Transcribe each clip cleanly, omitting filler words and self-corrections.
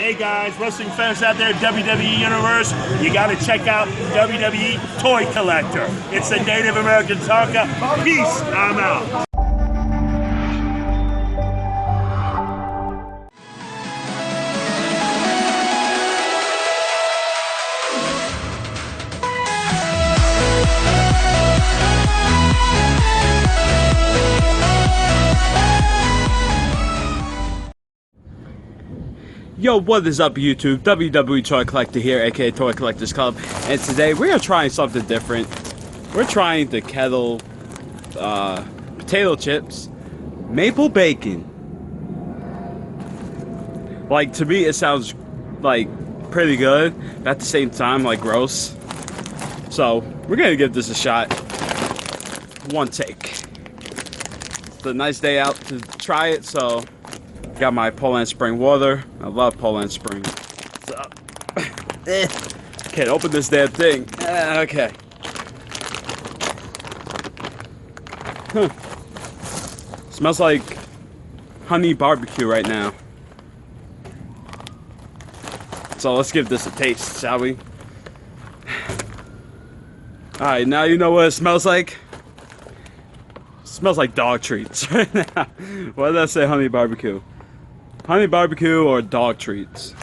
Hey guys, wrestling fans out there, WWE Universe, you gotta check out WWE Toy Collector. It's the Native American Tonka. Peace, I'm out. Yo, what is up YouTube? WWE Toy Collector here, aka Toy Collectors Club, and today we are trying something different. We're trying the Kettle potato chips, maple bacon. Like, to me it sounds like pretty good, but at the same time like gross. So we're gonna give this a shot. One take. It's a nice day out to try it, so got my Poland Spring water. I love Poland Spring. So, can't open this damn thing. Okay. Smells like honey barbecue right now. So let's give this a taste, shall we? Alright, now you know what it smells like. It smells like dog treats right now. Why did I say honey barbecue? Honey barbecue or dog treats?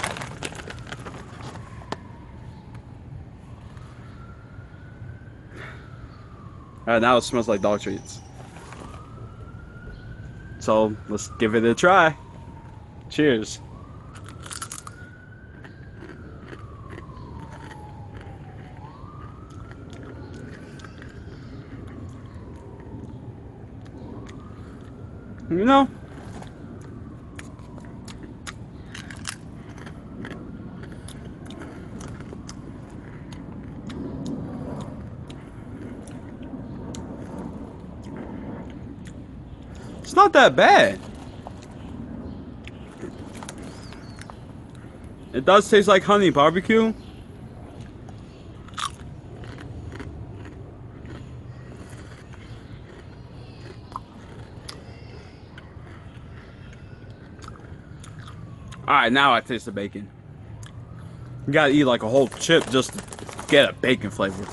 Alright, now it smells like dog treats. So, let's give it a try. Cheers. You know, it's not that bad. It does taste like honey barbecue. Alright, now I taste the bacon. You gotta eat like a whole chip just to get a bacon flavor.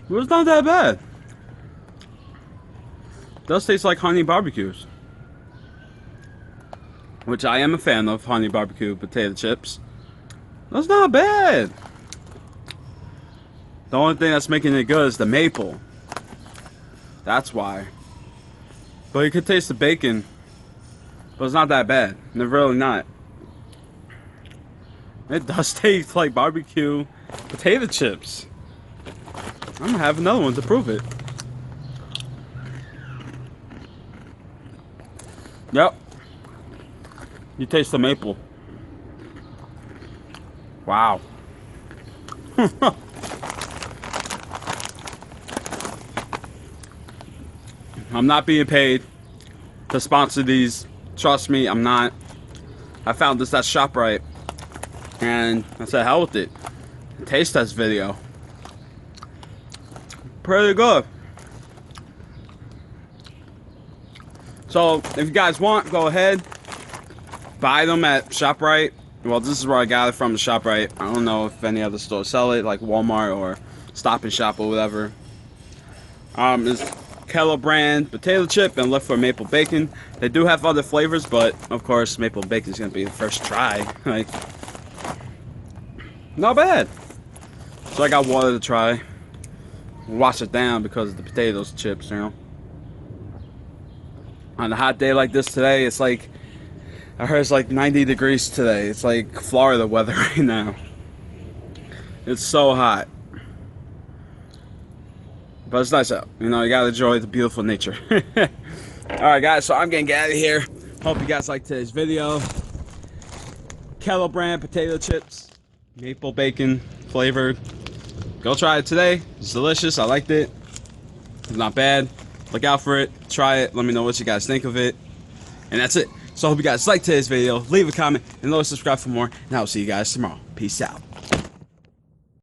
But it's not that bad. It does taste like honey barbecues, which I am a fan of, honey barbecue potato chips. That's not bad. The only thing that's making it good is the maple. That's why. But you can taste the bacon, but it's not that bad. They're really not. It does taste like barbecue potato chips. I'm gonna have another one to prove it. Yep. You taste the maple. Wow. I'm not being paid to sponsor these. Trust me, I'm not. I found this at ShopRite, and I said, hell with it. Taste test video. Pretty good. So, if you guys want, go ahead. Buy them at ShopRite. Well, this is where I got it from, the ShopRite. I don't know if any other stores sell it, like Walmart or Stop and Shop or whatever. It's Kettle brand potato chip, and look for maple bacon. They do have other flavors, but of course maple bacon is gonna be the first try. Like, not bad. So I got water to try. Wash it down because of the potatoes chips, you know. On a hot day like this today, it's like, I heard it's like 90 degrees today. It's like Florida weather right now. It's so hot. But it's nice out. You know, you gotta enjoy the beautiful nature. Alright guys, so I'm gonna get out of here. Hope you guys liked today's video. Kettle brand potato chips. Maple bacon flavored. Go try it today. It's delicious. I liked it. It's not bad. Look out for it. Try it. Let me know what you guys think of it. And that's it. So I hope you guys liked today's video. Leave a comment and subscribe for more. And I will see you guys tomorrow. Peace out.